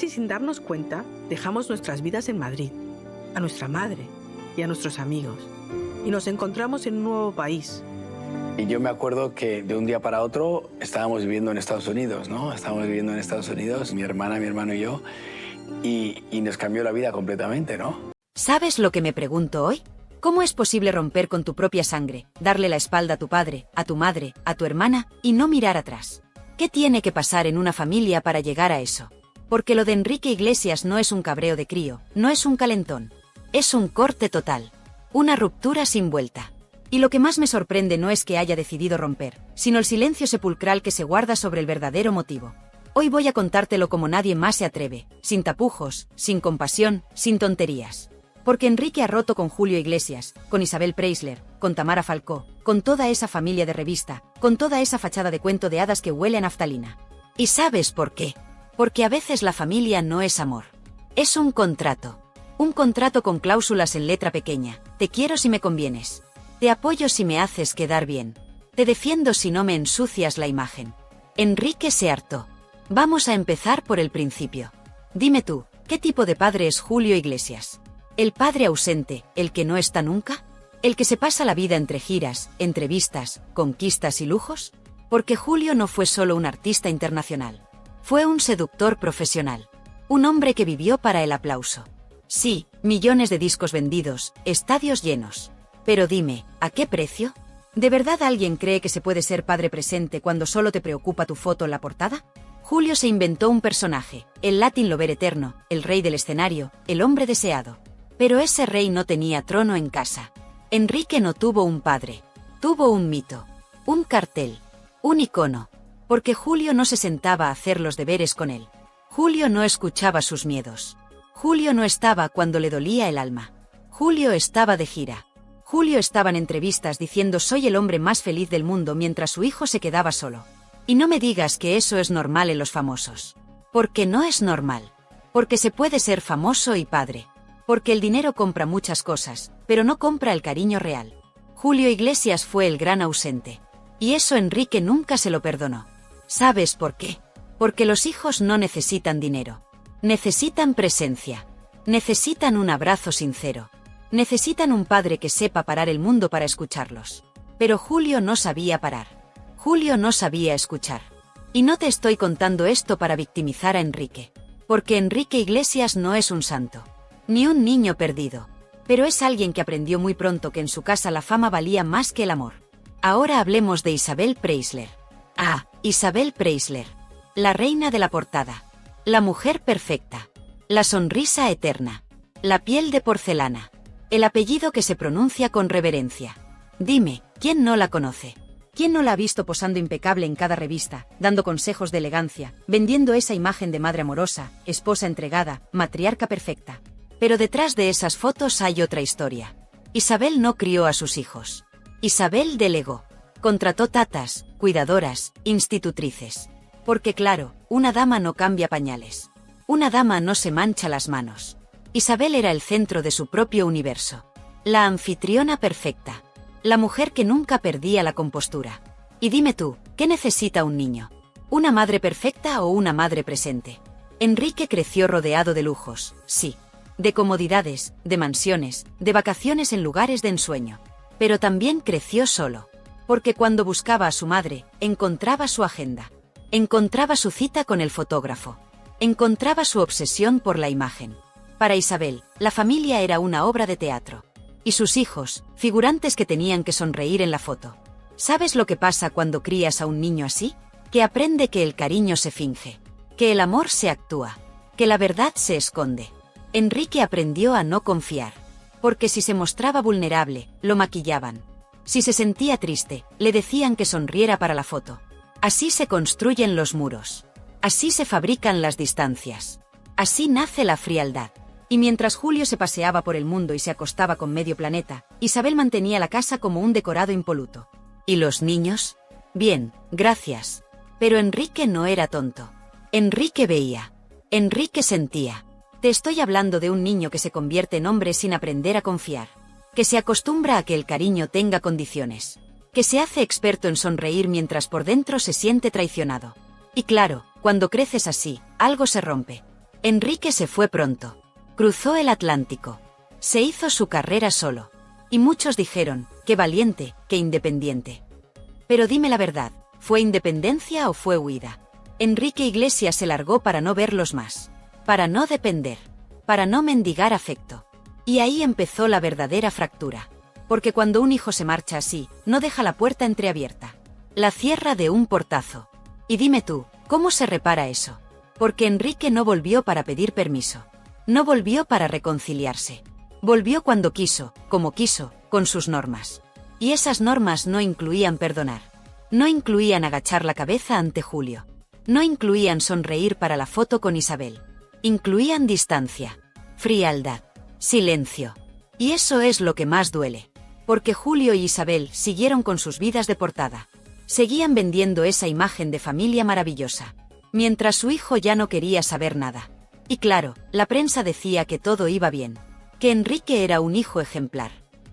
casi sin darnos cuenta, dejamos nuestras vidas en Madrid, a nuestra madre y a nuestros amigos, y nos encontramos en un nuevo país. Y yo me acuerdo que de un día para otro estábamos viviendo en Estados Unidos, ¿no? Estábamos viviendo en Estados Unidos, mi hermana, mi hermano y yo, y nos cambió la vida completamente, ¿no? ¿Sabes lo que me pregunto hoy? ¿Cómo es posible romper con tu propia sangre, darle la espalda a tu padre, a tu madre, a tu hermana y no mirar atrás? ¿Qué tiene que pasar en una familia para llegar a eso? Porque lo de Enrique Iglesias no es un cabreo de crío, no es un calentón. Es un corte total. Una ruptura sin vuelta. Y lo que más me sorprende no es que haya decidido romper, sino el silencio sepulcral que se guarda sobre el verdadero motivo. Hoy voy a contártelo como nadie más se atreve, sin tapujos, sin compasión, sin tonterías. Porque Enrique ha roto con Julio Iglesias, con Isabel Preisler, con Tamara Falcó, con toda esa familia de revista, con toda esa fachada de cuento de hadas que huele a naftalina. ¿Y sabes por qué? Porque a veces la familia no es amor. Es un contrato. Un contrato con cláusulas en letra pequeña. Te quiero si me convienes. Te apoyo si me haces quedar bien. Te defiendo si no me ensucias la imagen. Enrique se hartó. Vamos a empezar por el principio. Dime tú, ¿qué tipo de padre es Julio Iglesias? ¿El padre ausente, el que no está nunca? ¿El que se pasa la vida entre giras, entrevistas, conquistas y lujos? Porque Julio no fue solo un artista internacional. Fue un seductor profesional. Un hombre que vivió para el aplauso. Sí, millones de discos vendidos, estadios llenos. Pero dime, ¿a qué precio? ¿De verdad alguien cree que se puede ser padre presente cuando solo te preocupa tu foto en la portada? Julio se inventó un personaje, el Latin Lover eterno, el rey del escenario, el hombre deseado. Pero ese rey no tenía trono en casa. Enrique no tuvo un padre. Tuvo un mito. Un cartel. Un icono. Porque Julio no se sentaba a hacer los deberes con él. Julio no escuchaba sus miedos. Julio no estaba cuando le dolía el alma. Julio estaba de gira. Julio estaba en entrevistas diciendo soy el hombre más feliz del mundo mientras su hijo se quedaba solo. Y no me digas que eso es normal en los famosos. Porque no es normal. Porque se puede ser famoso y padre. Porque el dinero compra muchas cosas, pero no compra el cariño real. Julio Iglesias fue el gran ausente. Y eso Enrique nunca se lo perdonó. ¿Sabes por qué? Porque los hijos no necesitan dinero. Necesitan presencia. Necesitan un abrazo sincero. Necesitan un padre que sepa parar el mundo para escucharlos. Pero Julio no sabía parar. Julio no sabía escuchar. Y no te estoy contando esto para victimizar a Enrique. Porque Enrique Iglesias no es un santo. Ni un niño perdido. Pero es alguien que aprendió muy pronto que en su casa la fama valía más que el amor. Ahora hablemos de Isabel Preisler. Ah, Isabel Preisler. La reina de la portada. La mujer perfecta. La sonrisa eterna. La piel de porcelana. El apellido que se pronuncia con reverencia. Dime, ¿quién no la conoce? ¿Quién no la ha visto posando impecable en cada revista, dando consejos de elegancia, vendiendo esa imagen de madre amorosa, esposa entregada, matriarca perfecta? Pero detrás de esas fotos hay otra historia. Isabel no crió a sus hijos. Isabel delegó. Contrató tatas, cuidadoras, institutrices. Porque claro, una dama no cambia pañales. Una dama no se mancha las manos. Isabel era el centro de su propio universo. La anfitriona perfecta. La mujer que nunca perdía la compostura. Y dime tú, ¿qué necesita un niño? ¿Una madre perfecta o una madre presente? Enrique creció rodeado de lujos, sí. De comodidades, de mansiones, de vacaciones en lugares de ensueño. Pero también creció solo. Porque cuando buscaba a su madre, encontraba su agenda. Encontraba su cita con el fotógrafo. Encontraba su obsesión por la imagen. Para Isabel, la familia era una obra de teatro. Y sus hijos, figurantes que tenían que sonreír en la foto. ¿Sabes lo que pasa cuando crías a un niño así? Que aprende que el cariño se finge. Que el amor se actúa. Que la verdad se esconde. Enrique aprendió a no confiar. Porque si se mostraba vulnerable, lo maquillaban. Si se sentía triste, le decían que sonriera para la foto. Así se construyen los muros. Así se fabrican las distancias. Así nace la frialdad. Y mientras Julio se paseaba por el mundo y se acostaba con medio planeta, Isabel mantenía la casa como un decorado impoluto. ¿Y los niños? Bien, gracias. Pero Enrique no era tonto. Enrique veía. Enrique sentía. Te estoy hablando de un niño que se convierte en hombre sin aprender a confiar. Que se acostumbra a que el cariño tenga condiciones. Que se hace experto en sonreír mientras por dentro se siente traicionado. Y claro, cuando creces así, algo se rompe. Enrique se fue pronto. Cruzó el Atlántico. Se hizo su carrera solo. Y muchos dijeron, qué valiente, qué independiente. Pero dime la verdad, ¿fue independencia o fue huida? Enrique Iglesias se largó para no verlos más. Para no depender. Para no mendigar afecto. Y ahí empezó la verdadera fractura. Porque cuando un hijo se marcha así, no deja la puerta entreabierta. La cierra de un portazo. Y dime tú, ¿cómo se repara eso? Porque Enrique no volvió para pedir permiso. No volvió para reconciliarse. Volvió cuando quiso, como quiso, con sus normas. Y esas normas no incluían perdonar. No incluían agachar la cabeza ante Julio. No incluían sonreír para la foto con Isabel. Incluían distancia, frialdad, silencio. Y eso es lo que más duele. Porque Julio y Isabel siguieron con sus vidas de portada. Seguían vendiendo esa imagen de familia maravillosa. Mientras su hijo ya no quería saber nada. Y claro, la prensa decía que todo iba bien. Que Enrique era un hijo ejemplar.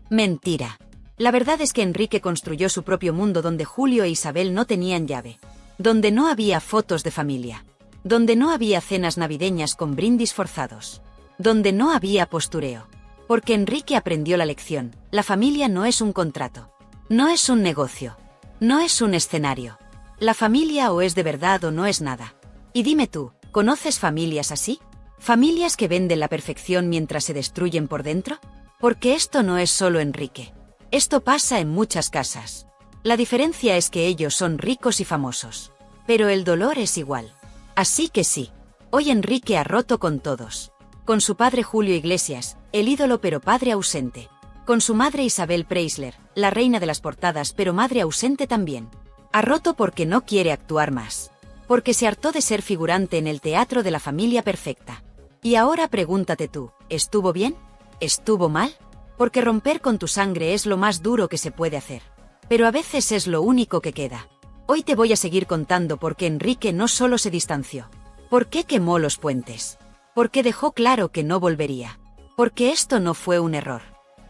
Mentira. La verdad es que Enrique construyó su propio mundo donde Julio e Isabel no tenían llave. Donde no había fotos de familia. Donde no había cenas navideñas con brindis forzados. Donde no había postureo. Porque Enrique aprendió la lección. La familia no es un contrato. No es un negocio. No es un escenario. La familia o es de verdad o no es nada. Y dime tú, ¿conoces familias así? ¿Familias que venden la perfección mientras se destruyen por dentro? Porque esto no es solo Enrique. Esto pasa en muchas casas. La diferencia es que ellos son ricos y famosos. Pero el dolor es igual. Así que sí. Hoy Enrique ha roto con todos. Con su padre Julio Iglesias, el ídolo pero padre ausente. Con su madre Isabel Preisler, la reina de las portadas pero madre ausente también. Ha roto porque no quiere actuar más. Porque se hartó de ser figurante en el teatro de la familia perfecta. Y ahora pregúntate tú, ¿estuvo bien? ¿Estuvo mal? Porque romper con tu sangre es lo más duro que se puede hacer. Pero a veces es lo único que queda. Hoy te voy a seguir contando por qué Enrique no solo se distanció. ¿Por qué quemó los puentes? Porque dejó claro que no volvería. Porque esto no fue un error.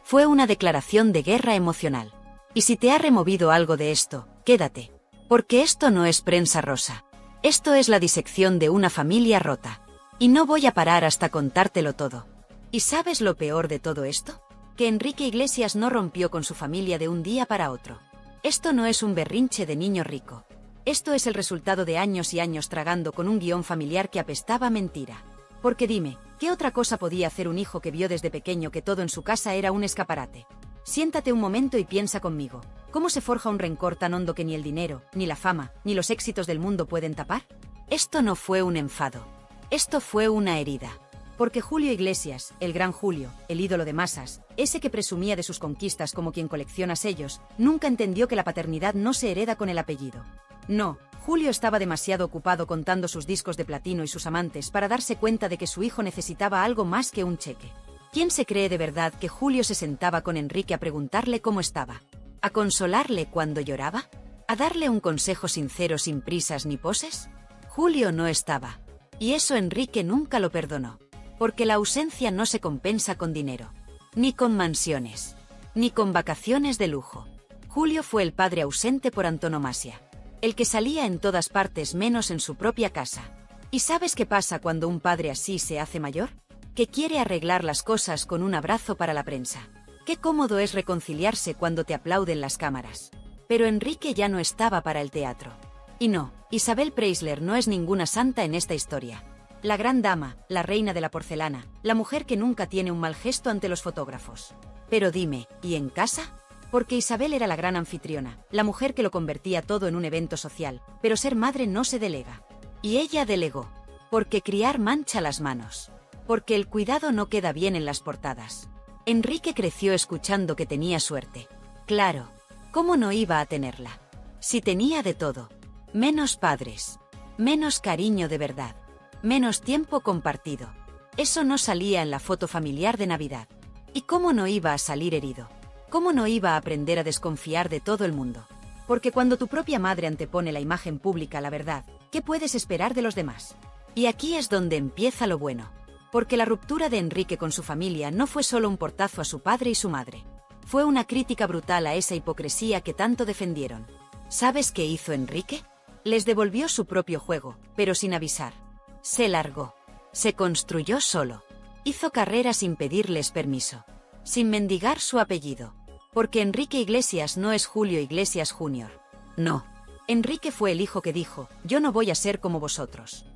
Fue una declaración de guerra emocional. Y si te ha removido algo de esto, quédate. Porque esto no es prensa rosa. Esto es la disección de una familia rota. Y no voy a parar hasta contártelo todo. ¿Y sabes lo peor de todo esto? Que Enrique Iglesias no rompió con su familia de un día para otro. Esto no es un berrinche de niño rico. Esto es el resultado de años y años tragando con un guión familiar que apestaba a mentira. Porque dime, ¿qué otra cosa podía hacer un hijo que vio desde pequeño que todo en su casa era un escaparate? Siéntate un momento y piensa conmigo. ¿Cómo se forja un rencor tan hondo que ni el dinero, ni la fama, ni los éxitos del mundo pueden tapar? Esto no fue un enfado. Esto fue una herida. Porque Julio Iglesias, el gran Julio, el ídolo de masas, ese que presumía de sus conquistas como quien colecciona sellos, nunca entendió que la paternidad no se hereda con el apellido. No, Julio estaba demasiado ocupado contando sus discos de platino y sus amantes para darse cuenta de que su hijo necesitaba algo más que un cheque. ¿Quién se cree de verdad que Julio se sentaba con Enrique a preguntarle cómo estaba? ¿A consolarle cuando lloraba? ¿A darle un consejo sincero sin prisas ni poses? Julio no estaba. Y eso Enrique nunca lo perdonó. Porque la ausencia no se compensa con dinero. Ni con mansiones. Ni con vacaciones de lujo. Julio fue el padre ausente por antonomasia. El que salía en todas partes menos en su propia casa. ¿Y sabes qué pasa cuando un padre así se hace mayor? Que quiere arreglar las cosas con un abrazo para la prensa. Qué cómodo es reconciliarse cuando te aplauden las cámaras. Pero Enrique ya no estaba para el teatro. Y no, Isabel Preisler no es ninguna santa en esta historia. La gran dama, la reina de la porcelana, la mujer que nunca tiene un mal gesto ante los fotógrafos. Pero dime, ¿y en casa? Porque Isabel era la gran anfitriona, la mujer que lo convertía todo en un evento social, pero ser madre no se delega. Y ella delegó. Porque criar mancha las manos. Porque el cuidado no queda bien en las portadas. Enrique creció escuchando que tenía suerte. Claro, ¿cómo no iba a tenerla? Si tenía de todo. Menos padres. Menos cariño de verdad. Menos tiempo compartido. Eso no salía en la foto familiar de Navidad. ¿Y cómo no iba a salir herido? ¿Cómo no iba a aprender a desconfiar de todo el mundo? Porque cuando tu propia madre antepone la imagen pública a la verdad, ¿qué puedes esperar de los demás? Y aquí es donde empieza lo bueno. Porque la ruptura de Enrique con su familia no fue solo un portazo a su padre y su madre. Fue una crítica brutal a esa hipocresía que tanto defendieron. ¿Sabes qué hizo Enrique? Les devolvió su propio juego, pero sin avisar. Se largó. Se construyó solo. Hizo carrera sin pedirles permiso. Sin mendigar su apellido. Porque Enrique Iglesias no es Julio Iglesias Jr. No. Enrique fue el hijo que dijo, yo no voy a ser como vosotros.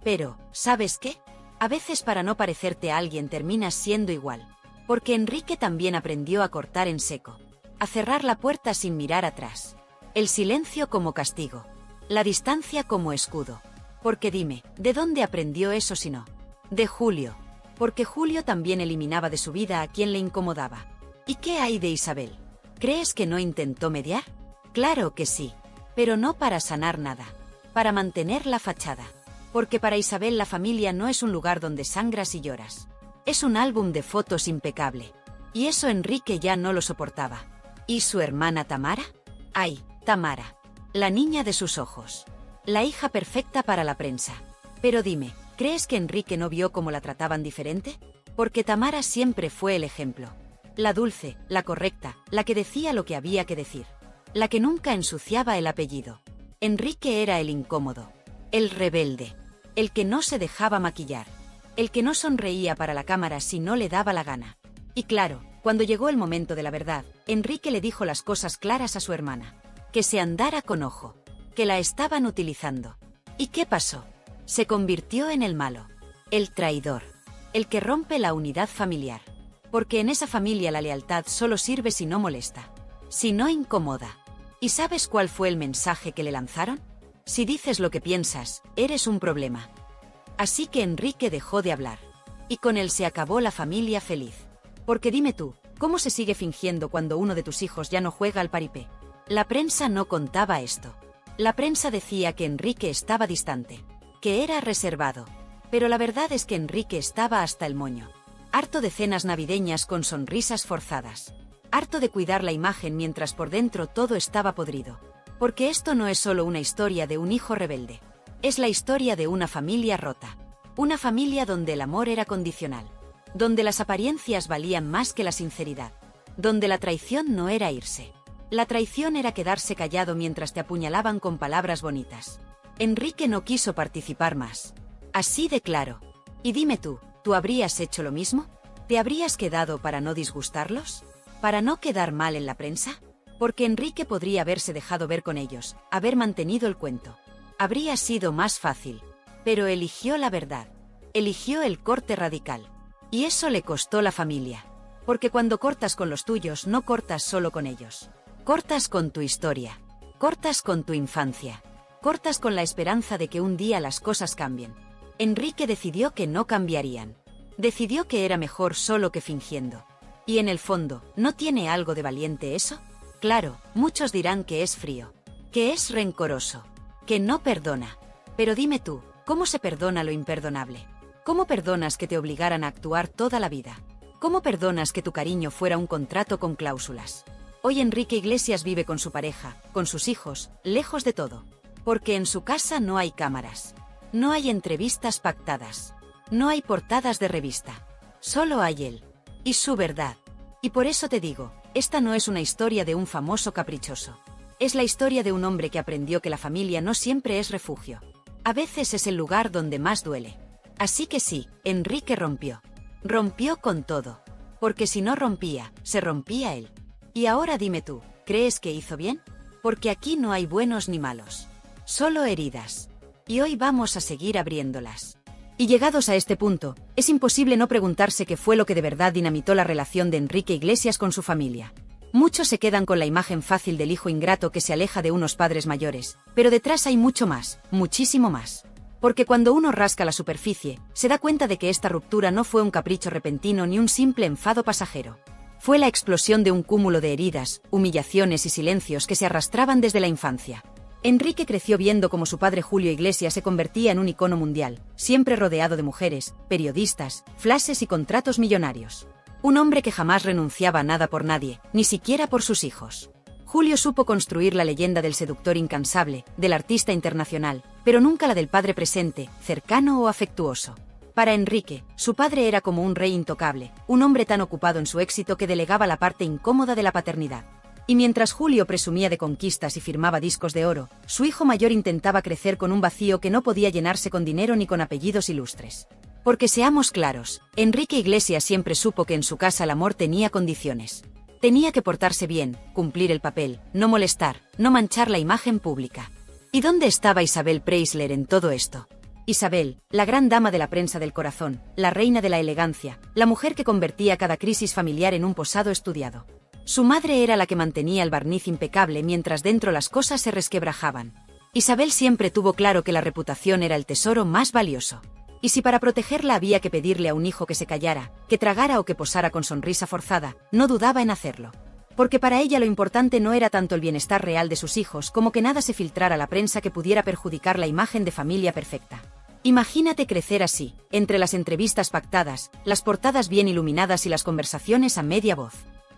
Pero, ¿sabes qué? A veces para no parecerte a alguien terminas siendo igual. Porque Enrique también aprendió a cortar en seco. A cerrar la puerta sin mirar atrás. El silencio como castigo. La distancia como escudo. Porque dime, ¿de dónde aprendió eso si no? De Julio. Porque Julio también eliminaba de su vida a quien le incomodaba. ¿Y qué hay de Isabel? ¿Crees que no intentó mediar? Claro que sí. Pero no para sanar nada. Para mantener la fachada. Porque para Isabel la familia no es un lugar donde sangras y lloras. Es un álbum de fotos impecable. Y eso Enrique ya no lo soportaba. ¿Y su hermana Tamara? Ay, Tamara. La niña de sus ojos. La hija perfecta para la prensa. Pero dime, ¿crees que Enrique no vio cómo la trataban diferente? Porque Tamara siempre fue el ejemplo. La dulce, la correcta, la que decía lo que había que decir. La que nunca ensuciaba el apellido. Enrique era el incómodo. El rebelde. El que no se dejaba maquillar. El que no sonreía para la cámara si no le daba la gana. Y claro, cuando llegó el momento de la verdad, Enrique le dijo las cosas claras a su hermana. Que se andara con ojo. Que la estaban utilizando. ¿Y qué pasó? Se convirtió en el malo. El traidor. El que rompe la unidad familiar. Porque en esa familia la lealtad solo sirve si no molesta. Si no incomoda. ¿Y sabes cuál fue el mensaje que le lanzaron? Si dices lo que piensas, eres un problema. Así que Enrique dejó de hablar. Y con él se acabó la familia feliz. Porque dime tú, ¿cómo se sigue fingiendo cuando uno de tus hijos ya no juega al paripé? La prensa no contaba esto. La prensa decía que Enrique estaba distante. Que era reservado. Pero la verdad es que Enrique estaba hasta el moño. Harto de cenas navideñas con sonrisas forzadas. Harto de cuidar la imagen mientras por dentro todo estaba podrido. Porque esto no es solo una historia de un hijo rebelde. Es la historia de una familia rota. Una familia donde el amor era condicional. Donde las apariencias valían más que la sinceridad. Donde la traición no era irse. La traición era quedarse callado mientras te apuñalaban con palabras bonitas. Enrique no quiso participar más. Así de claro. Y dime tú, ¿tú habrías hecho lo mismo? ¿Te habrías quedado para no disgustarlos? ¿Para no quedar mal en la prensa? Porque Enrique podría haberse dejado ver con ellos, haber mantenido el cuento. Habría sido más fácil. Pero eligió la verdad. Eligió el corte radical. Y eso le costó la familia. Porque cuando cortas con los tuyos no cortas solo con ellos. Cortas con tu historia. Cortas con tu infancia. Cortas con la esperanza de que un día las cosas cambien. Enrique decidió que no cambiarían. Decidió que era mejor solo que fingiendo. Y en el fondo, ¿no tiene algo de valiente eso? Claro, muchos dirán que es frío. Que es rencoroso. Que no perdona. Pero dime tú, ¿cómo se perdona lo imperdonable? ¿Cómo perdonas que te obligaran a actuar toda la vida? ¿Cómo perdonas que tu cariño fuera un contrato con cláusulas? Hoy Enrique Iglesias vive con su pareja, con sus hijos, lejos de todo. Porque en su casa no hay cámaras. No hay entrevistas pactadas. No hay portadas de revista. Solo hay él. Y su verdad. Y por eso te digo, esta no es una historia de un famoso caprichoso. Es la historia de un hombre que aprendió que la familia no siempre es refugio. A veces es el lugar donde más duele. Así que sí, Enrique rompió. Rompió con todo. Porque si no rompía, se rompía él. Y ahora dime tú, ¿crees que hizo bien? Porque aquí no hay buenos ni malos. Solo heridas. Y hoy vamos a seguir abriéndolas. Y llegados a este punto, es imposible no preguntarse qué fue lo que de verdad dinamitó la relación de Enrique Iglesias con su familia. Muchos se quedan con la imagen fácil del hijo ingrato que se aleja de unos padres mayores, pero detrás hay mucho más, muchísimo más. Porque cuando uno rasca la superficie, se da cuenta de que esta ruptura no fue un capricho repentino ni un simple enfado pasajero. Fue la explosión de un cúmulo de heridas, humillaciones y silencios que se arrastraban desde la infancia. Enrique creció viendo cómo su padre Julio Iglesias se convertía en un icono mundial, siempre rodeado de mujeres, periodistas, flashes y contratos millonarios. Un hombre que jamás renunciaba a nada por nadie, ni siquiera por sus hijos. Julio supo construir la leyenda del seductor incansable, del artista internacional, pero nunca la del padre presente, cercano o afectuoso. Para Enrique, su padre era como un rey intocable, un hombre tan ocupado en su éxito que delegaba la parte incómoda de la paternidad. Y mientras Julio presumía de conquistas y firmaba discos de oro, su hijo mayor intentaba crecer con un vacío que no podía llenarse con dinero ni con apellidos ilustres. Porque seamos claros, Enrique Iglesias siempre supo que en su casa el amor tenía condiciones. Tenía que portarse bien, cumplir el papel, no molestar, no manchar la imagen pública. ¿Y dónde estaba Isabel Preisler en todo esto? Isabel, la gran dama de la prensa del corazón, la reina de la elegancia, la mujer que convertía cada crisis familiar en un posado estudiado. Su madre era la que mantenía el barniz impecable mientras dentro las cosas se resquebrajaban. Isabel siempre tuvo claro que la reputación era el tesoro más valioso. Y si para protegerla había que pedirle a un hijo que se callara, que tragara o que posara con sonrisa forzada, no dudaba en hacerlo. Porque para ella lo importante no era tanto el bienestar real de sus hijos como que nada se filtrara a la prensa que pudiera perjudicar la imagen de familia perfecta. Imagínate crecer así, entre las entrevistas pactadas, las portadas bien iluminadas y las conversaciones a media voz.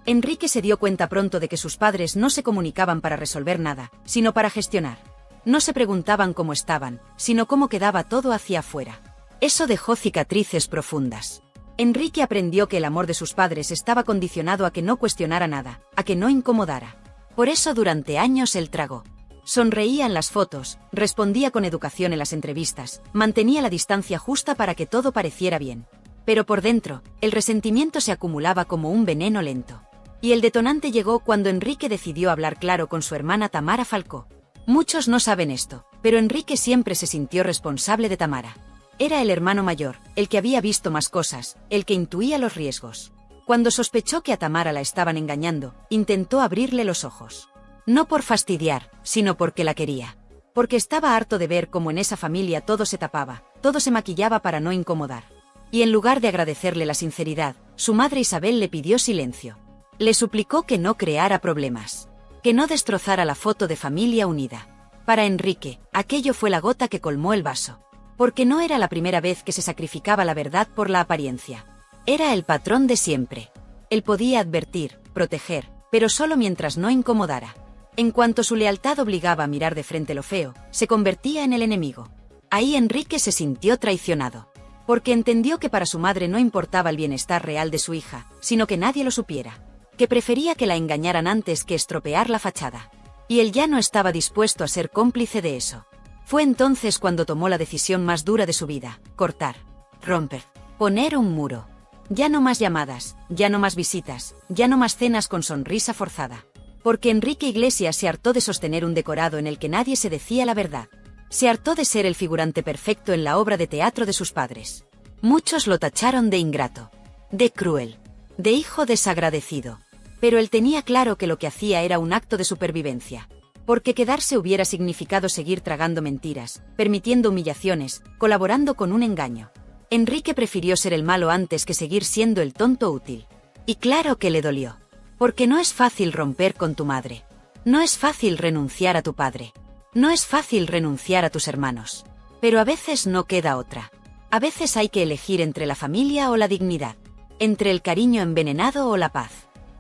Enrique se dio cuenta pronto de que sus padres no se comunicaban para resolver nada, sino para gestionar. No se preguntaban cómo estaban, sino cómo quedaba todo hacia afuera. Eso dejó cicatrices profundas. Enrique aprendió que el amor de sus padres estaba condicionado a que no cuestionara nada, a que no incomodara. Por eso durante años él tragó. Sonreía en las fotos, respondía con educación en las entrevistas, mantenía la distancia justa para que todo pareciera bien. Pero por dentro, el resentimiento se acumulaba como un veneno lento. Y el detonante llegó cuando Enrique decidió hablar claro con su hermana Tamara Falcó. Muchos no saben esto, pero Enrique siempre se sintió responsable de Tamara. Era el hermano mayor, el que había visto más cosas, el que intuía los riesgos. Cuando sospechó que a Tamara la estaban engañando, intentó abrirle los ojos. No por fastidiar, sino porque la quería. Porque estaba harto de ver cómo en esa familia todo se tapaba, todo se maquillaba para no incomodar. Y en lugar de agradecerle la sinceridad, su madre Isabel le pidió silencio. Le suplicó que no creara problemas. Que no destrozara la foto de familia unida. Para Enrique, aquello fue la gota que colmó el vaso. Porque no era la primera vez que se sacrificaba la verdad por la apariencia. Era el patrón de siempre. Él podía advertir, proteger, pero solo mientras no incomodara. En cuanto su lealtad obligaba a mirar de frente lo feo, se convertía en el enemigo. Ahí Enrique se sintió traicionado. Porque entendió que para su madre no importaba el bienestar real de su hija, sino que nadie lo supiera. Que prefería que la engañaran antes que estropear la fachada. Y él ya no estaba dispuesto a ser cómplice de eso. Fue entonces cuando tomó la decisión más dura de su vida: cortar, romper, poner un muro. Ya no más llamadas, ya no más visitas, ya no más cenas con sonrisa forzada. Porque Enrique Iglesias se hartó de sostener un decorado en el que nadie se decía la verdad. Se hartó de ser el figurante perfecto en la obra de teatro de sus padres. Muchos lo tacharon de ingrato, de cruel, de hijo desagradecido. Pero él tenía claro que lo que hacía era un acto de supervivencia. Porque quedarse hubiera significado seguir tragando mentiras, permitiendo humillaciones, colaborando con un engaño. Enrique prefirió ser el malo antes que seguir siendo el tonto útil. Y claro que le dolió. Porque no es fácil romper con tu madre. No es fácil renunciar a tu padre. No es fácil renunciar a tus hermanos. Pero a veces no queda otra. A veces hay que elegir entre la familia o la dignidad. Entre el cariño envenenado o la paz.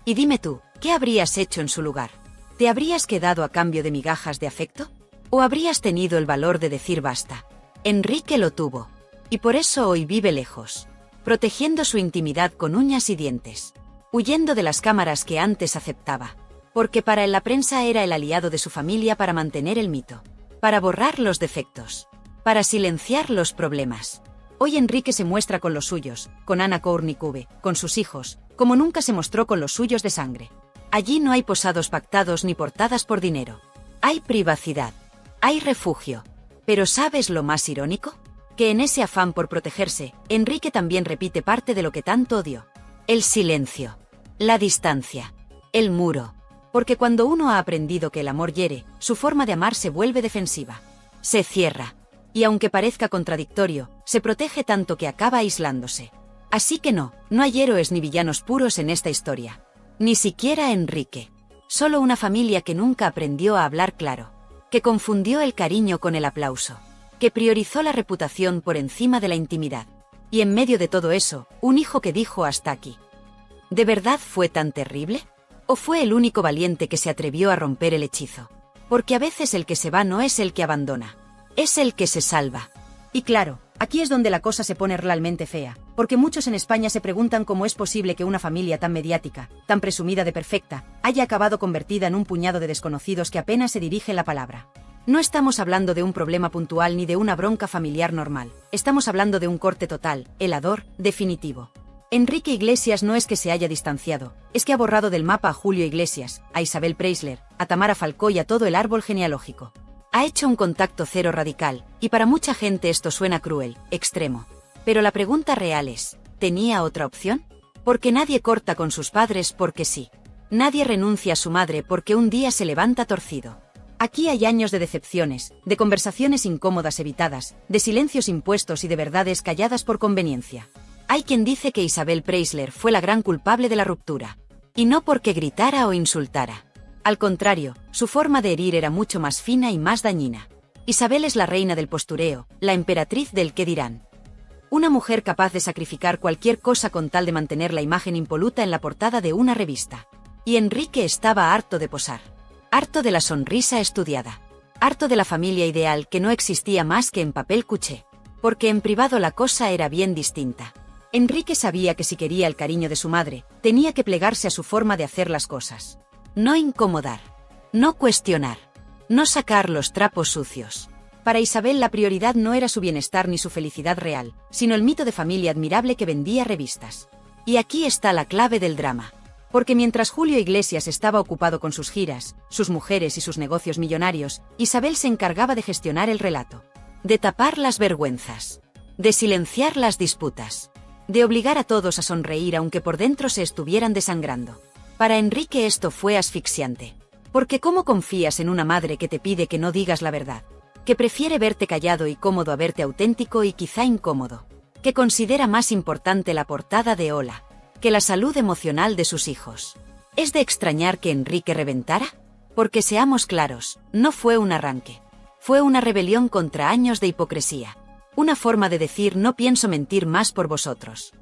Y dime tú, ¿qué habrías hecho en su lugar? ¿Te habrías quedado a cambio de migajas de afecto? ¿O habrías tenido el valor de decir basta? Enrique lo tuvo. Y por eso hoy vive lejos. Protegiendo su intimidad con uñas y dientes. Huyendo de las cámaras que antes aceptaba. Porque para él la prensa era el aliado de su familia para mantener el mito. Para borrar los defectos. Para silenciar los problemas. Hoy Enrique se muestra con los suyos, con Ana Kournikube, con sus hijos, como nunca se mostró con los suyos de sangre. Allí no hay posados pactados ni portadas por dinero. Hay privacidad. Hay refugio. Pero ¿sabes lo más irónico? Que en ese afán por protegerse, Enrique también repite parte de lo que tanto odió. El silencio. La distancia. El muro. Porque cuando uno ha aprendido que el amor hiere, su forma de amar se vuelve defensiva. Se cierra. Y aunque parezca contradictorio, se protege tanto que acaba aislándose. Así que no hay héroes ni villanos puros en esta historia. Ni siquiera Enrique. Solo una familia que nunca aprendió a hablar claro. Que confundió el cariño con el aplauso. Que priorizó la reputación por encima de la intimidad. Y en medio de todo eso, un hijo que dijo hasta aquí. ¿De verdad fue tan terrible? ¿O fue el único valiente que se atrevió a romper el hechizo? Porque a veces el que se va no es el que abandona. Es el que se salva. Y claro, aquí es donde la cosa se pone realmente fea, porque muchos en España se preguntan cómo es posible que una familia tan mediática, tan presumida de perfecta, haya acabado convertida en un puñado de desconocidos que apenas se dirigen la palabra. No estamos hablando de un problema puntual ni de una bronca familiar normal. Estamos hablando de un corte total, helador, definitivo. Enrique Iglesias no es que se haya distanciado, es que ha borrado del mapa a Julio Iglesias, a Isabel Preisler, a Tamara Falcó y a todo el árbol genealógico. Ha hecho un contacto cero radical, y para mucha gente esto suena cruel, extremo. Pero la pregunta real es, ¿tenía otra opción? Porque nadie corta con sus padres porque sí. Nadie renuncia a su madre porque un día se levanta torcido. Aquí hay años de decepciones, de conversaciones incómodas evitadas, de silencios impuestos y de verdades calladas por conveniencia. Hay quien dice que Isabel Preisler fue la gran culpable de la ruptura. Y no porque gritara o insultara. Al contrario, su forma de herir era mucho más fina y más dañina. Isabel es la reina del postureo, la emperatriz del qué dirán. Una mujer capaz de sacrificar cualquier cosa con tal de mantener la imagen impoluta en la portada de una revista. Y Enrique estaba harto de posar. Harto de la sonrisa estudiada. Harto de la familia ideal que no existía más que en papel cuché. Porque en privado la cosa era bien distinta. Enrique sabía que si quería el cariño de su madre, tenía que plegarse a su forma de hacer las cosas. No incomodar. No cuestionar. No sacar los trapos sucios. Para Isabel la prioridad no era su bienestar ni su felicidad real, sino el mito de familia admirable que vendía revistas. Y aquí está la clave del drama. Porque mientras Julio Iglesias estaba ocupado con sus giras, sus mujeres y sus negocios millonarios, Isabel se encargaba de gestionar el relato. De tapar las vergüenzas. De silenciar las disputas. De obligar a todos a sonreír aunque por dentro se estuvieran desangrando. Para Enrique esto fue asfixiante. Porque ¿cómo confías en una madre que te pide que no digas la verdad? Que prefiere verte callado y cómodo a verte auténtico y quizá incómodo. Que considera más importante la portada de Hola que la salud emocional de sus hijos. ¿Es de extrañar que Enrique reventara? Porque seamos claros, no fue un arranque. Fue una rebelión contra años de hipocresía. Una forma de decir no pienso mentir más por vosotros.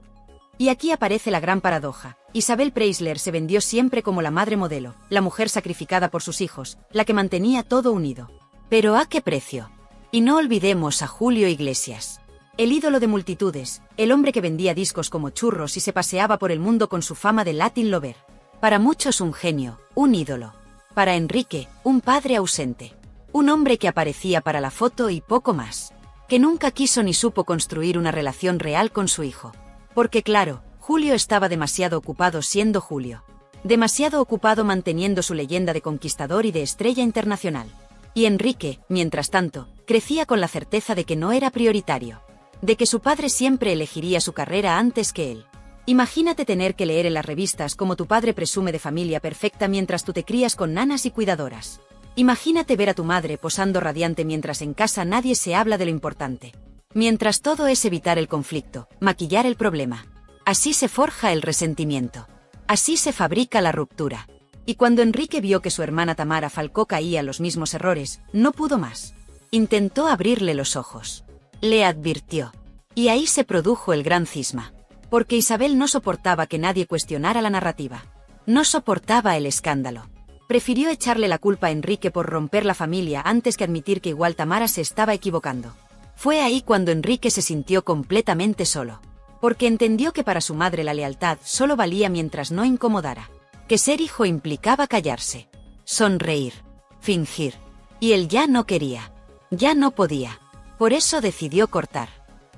Y aquí aparece la gran paradoja. Isabel Preisler se vendió siempre como la madre modelo, la mujer sacrificada por sus hijos, la que mantenía todo unido. ¿Pero a qué precio? Y no olvidemos a Julio Iglesias. El ídolo de multitudes, el hombre que vendía discos como churros y se paseaba por el mundo con su fama de Latin lover. Para muchos un genio, un ídolo. Para Enrique, un padre ausente. Un hombre que aparecía para la foto y poco más. Que nunca quiso ni supo construir una relación real con su hijo. Porque claro, Julio estaba demasiado ocupado siendo Julio. Demasiado ocupado manteniendo su leyenda de conquistador y de estrella internacional. Y Enrique, mientras tanto, crecía con la certeza de que no era prioritario. De que su padre siempre elegiría su carrera antes que él. Imagínate tener que leer en las revistas cómo tu padre presume de familia perfecta mientras tú te crías con nanas y cuidadoras. Imagínate ver a tu madre posando radiante mientras en casa nadie se habla de lo importante. Mientras todo es evitar el conflicto, maquillar el problema. Así se forja el resentimiento. Así se fabrica la ruptura. Y cuando Enrique vio que su hermana Tamara Falcó caía en los mismos errores, no pudo más. Intentó abrirle los ojos. Le advirtió. Y ahí se produjo el gran cisma. Porque Isabel no soportaba que nadie cuestionara la narrativa. No soportaba el escándalo. Prefirió echarle la culpa a Enrique por romper la familia antes que admitir que igual Tamara se estaba equivocando. Fue ahí cuando Enrique se sintió completamente solo. Porque entendió que para su madre la lealtad solo valía mientras no incomodara. Que ser hijo implicaba callarse. Sonreír. Fingir. Y él ya no quería. Ya no podía. Por eso decidió cortar.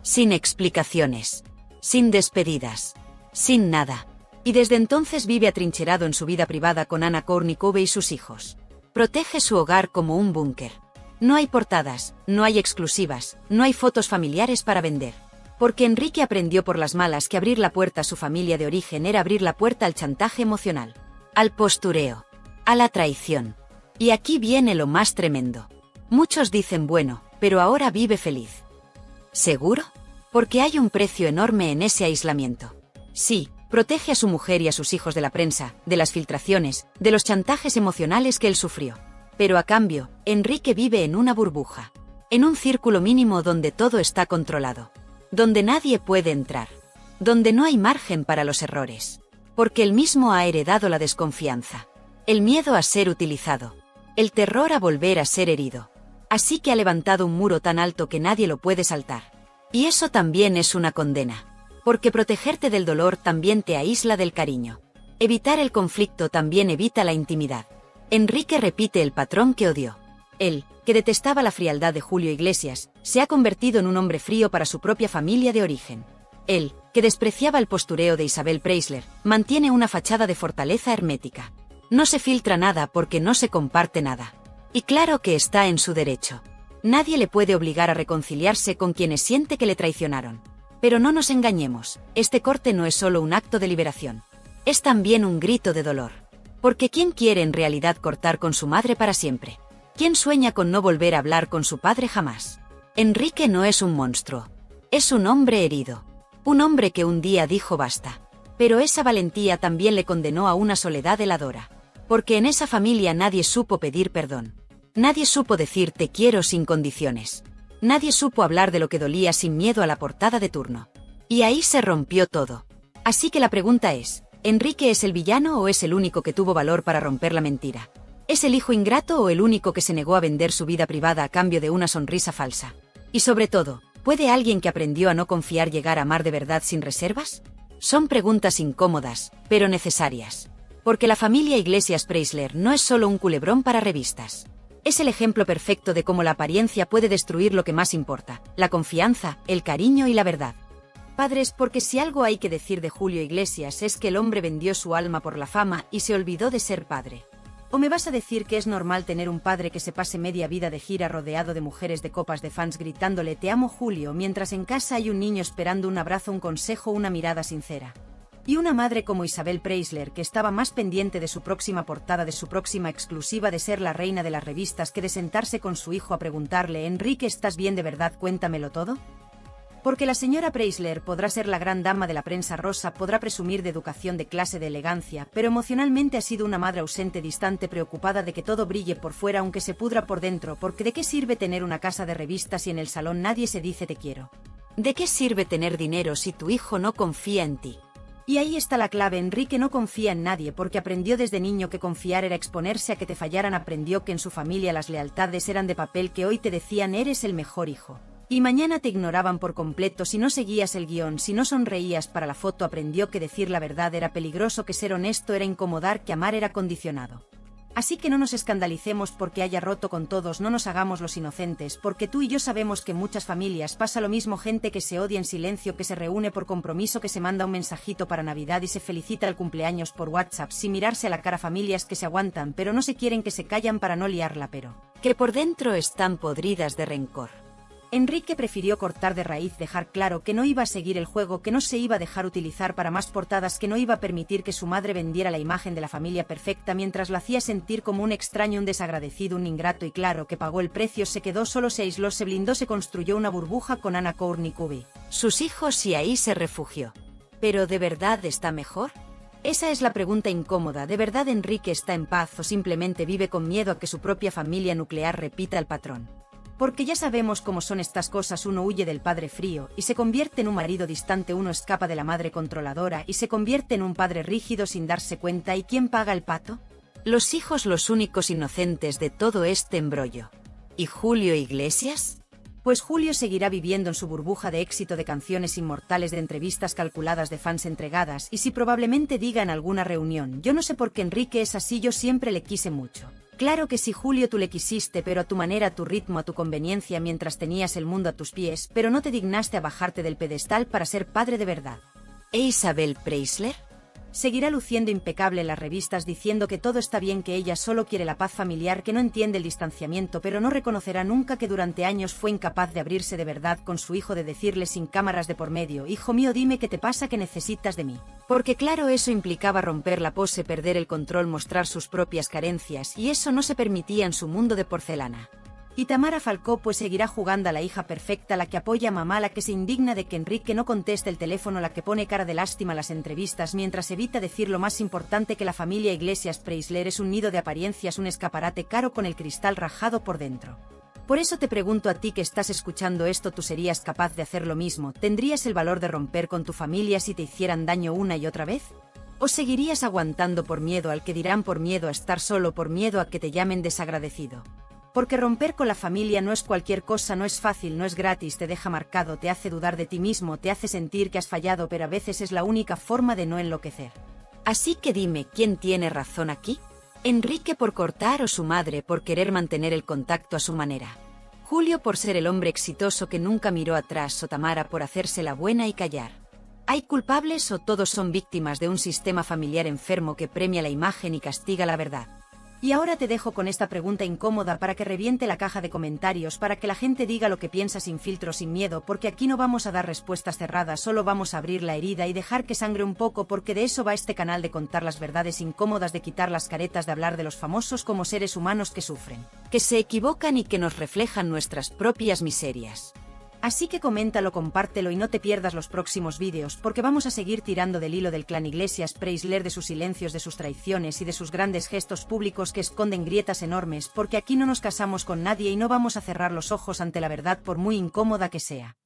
Sin explicaciones. Sin despedidas. Sin nada. Y desde entonces vive atrincherado en su vida privada con Anna Kournikova y sus hijos. Protege su hogar como un búnker. No hay portadas, no hay exclusivas, no hay fotos familiares para vender. Porque Enrique aprendió por las malas que abrir la puerta a su familia de origen era abrir la puerta al chantaje emocional. Al postureo. A la traición. Y aquí viene lo más tremendo. Muchos dicen bueno, pero ahora vive feliz. ¿Seguro? Porque hay un precio enorme en ese aislamiento. Sí, protege a su mujer y a sus hijos de la prensa, de las filtraciones, de los chantajes emocionales que él sufrió. Pero a cambio, Enrique vive en una burbuja. En un círculo mínimo donde todo está controlado. Donde nadie puede entrar. Donde no hay margen para los errores. Porque él mismo ha heredado la desconfianza. El miedo a ser utilizado. El terror a volver a ser herido. Así que ha levantado un muro tan alto que nadie lo puede saltar. Y eso también es una condena. Porque protegerte del dolor también te aísla del cariño. Evitar el conflicto también evita la intimidad. Enrique repite el patrón que odió. Él, que detestaba la frialdad de Julio Iglesias, se ha convertido en un hombre frío para su propia familia de origen. Él, que despreciaba el postureo de Isabel Preisler, mantiene una fachada de fortaleza hermética. No se filtra nada porque no se comparte nada. Y claro que está en su derecho. Nadie le puede obligar a reconciliarse con quienes siente que le traicionaron. Pero no nos engañemos, este corte no es solo un acto de liberación. Es también un grito de dolor. Porque ¿quién quiere en realidad cortar con su madre para siempre? ¿Quién sueña con no volver a hablar con su padre jamás? Enrique no es un monstruo. Es un hombre herido. Un hombre que un día dijo basta. Pero esa valentía también le condenó a una soledad heladora. Porque en esa familia nadie supo pedir perdón. Nadie supo decir te quiero sin condiciones. Nadie supo hablar de lo que dolía sin miedo a la portada de turno. Y ahí se rompió todo. Así que la pregunta es, ¿Enrique es el villano o es el único que tuvo valor para romper la mentira? ¿Es el hijo ingrato o el único que se negó a vender su vida privada a cambio de una sonrisa falsa? Y sobre todo, ¿puede alguien que aprendió a no confiar llegar a amar de verdad sin reservas? Son preguntas incómodas, pero necesarias. Porque la familia Iglesias Preisler no es solo un culebrón para revistas. Es el ejemplo perfecto de cómo la apariencia puede destruir lo que más importa, la confianza, el cariño y la verdad. Padres, porque si algo hay que decir de Julio Iglesias es que el hombre vendió su alma por la fama y se olvidó de ser padre. ¿O me vas a decir que es normal tener un padre que se pase media vida de gira rodeado de mujeres de copas de fans gritándole «Te amo, Julio», mientras en casa hay un niño esperando un abrazo, un consejo, una mirada sincera? Y una madre como Isabel Preisler, que estaba más pendiente de su próxima portada, de su próxima exclusiva, de ser la reina de las revistas, que de sentarse con su hijo a preguntarle «Enrique, ¿estás bien de verdad? Cuéntamelo todo». Porque la señora Preisler podrá ser la gran dama de la prensa rosa, podrá presumir de educación, de clase, de elegancia, pero emocionalmente ha sido una madre ausente, distante, preocupada de que todo brille por fuera aunque se pudra por dentro, porque ¿de qué sirve tener una casa de revistas si en el salón nadie se dice te quiero? ¿De qué sirve tener dinero si tu hijo no confía en ti? Y ahí está la clave, Enrique no confía en nadie porque aprendió desde niño que confiar era exponerse a que te fallaran, aprendió que en su familia las lealtades eran de papel, que hoy te decían eres el mejor hijo. Y mañana te ignoraban por completo si no seguías el guión, si no sonreías para la foto, aprendió que decir la verdad era peligroso, que ser honesto era incomodar, que amar era condicionado. Así que no nos escandalicemos porque haya roto con todos, no nos hagamos los inocentes, porque tú y yo sabemos que en muchas familias pasa lo mismo, gente que se odia en silencio, que se reúne por compromiso, que se manda un mensajito para Navidad y se felicita el cumpleaños por WhatsApp sin mirarse a la cara, familias que se aguantan pero no se quieren, que se callan para no liarla pero que por dentro están podridas de rencor. Enrique prefirió cortar de raíz, dejar claro que no iba a seguir el juego, que no se iba a dejar utilizar para más portadas, que no iba a permitir que su madre vendiera la imagen de la familia perfecta mientras la hacía sentir como un extraño, un desagradecido, un ingrato, y claro que pagó el precio, se quedó solo, se aisló, se blindó, se construyó una burbuja con Anna Kournikova, sus hijos, y ahí se refugió. ¿Pero de verdad está mejor? Esa es la pregunta incómoda. ¿De verdad Enrique está en paz o simplemente vive con miedo a que su propia familia nuclear repita el patrón? Porque ya sabemos cómo son estas cosas, uno huye del padre frío y se convierte en un marido distante, uno escapa de la madre controladora y se convierte en un padre rígido sin darse cuenta. ¿Y quién paga el pato? Los hijos, los únicos inocentes de todo este embrollo. ¿Y Julio Iglesias? Pues Julio seguirá viviendo en su burbuja de éxito, de canciones inmortales, de entrevistas calculadas, de fans entregadas, y si probablemente diga en alguna reunión, yo no sé por qué Enrique es así, yo siempre le quise mucho. Claro que sí, Julio, tú le quisiste, pero a tu manera, a tu ritmo, a tu conveniencia, mientras tenías el mundo a tus pies, pero no te dignaste a bajarte del pedestal para ser padre de verdad. ¿E Isabel Preisler? Seguirá luciendo impecable en las revistas diciendo que todo está bien, que ella solo quiere la paz familiar, que no entiende el distanciamiento, pero no reconocerá nunca que durante años fue incapaz de abrirse de verdad con su hijo, de decirle sin cámaras de por medio, hijo mío, dime qué te pasa, qué necesitas de mí. Porque claro, eso implicaba romper la pose, perder el control, mostrar sus propias carencias, y eso no se permitía en su mundo de porcelana. Y Tamara Falcó pues seguirá jugando a la hija perfecta, la que apoya a mamá, la que se indigna de que Enrique no conteste el teléfono, la que pone cara de lástima a las entrevistas mientras evita decir lo más importante, que la familia Iglesias Preisler es un nido de apariencias, un escaparate caro con el cristal rajado por dentro. Por eso te pregunto a ti que estás escuchando esto, ¿tú serías capaz de hacer lo mismo? ¿Tendrías el valor de romper con tu familia si te hicieran daño una y otra vez? ¿O seguirías aguantando por miedo al que dirán, por miedo a estar solo, por miedo a que te llamen desagradecido? Porque romper con la familia no es cualquier cosa, no es fácil, no es gratis, te deja marcado, te hace dudar de ti mismo, te hace sentir que has fallado, pero a veces es la única forma de no enloquecer. Así que dime, ¿quién tiene razón aquí? Enrique por cortar o su madre por querer mantener el contacto a su manera. Julio por ser el hombre exitoso que nunca miró atrás o Tamara por hacerse la buena y callar. ¿Hay culpables o todos son víctimas de un sistema familiar enfermo que premia la imagen y castiga la verdad? Y ahora te dejo con esta pregunta incómoda para que reviente la caja de comentarios, para que la gente diga lo que piensa sin filtro, sin miedo, porque aquí no vamos a dar respuestas cerradas, solo vamos a abrir la herida y dejar que sangre un poco, porque de eso va este canal, de contar las verdades incómodas, de quitar las caretas, de hablar de los famosos como seres humanos que sufren, que se equivocan y que nos reflejan nuestras propias miserias. Así que coméntalo, compártelo y no te pierdas los próximos vídeos, porque vamos a seguir tirando del hilo del clan Iglesias Preisler, de sus silencios, de sus traiciones y de sus grandes gestos públicos que esconden grietas enormes, porque aquí no nos casamos con nadie y no vamos a cerrar los ojos ante la verdad por muy incómoda que sea.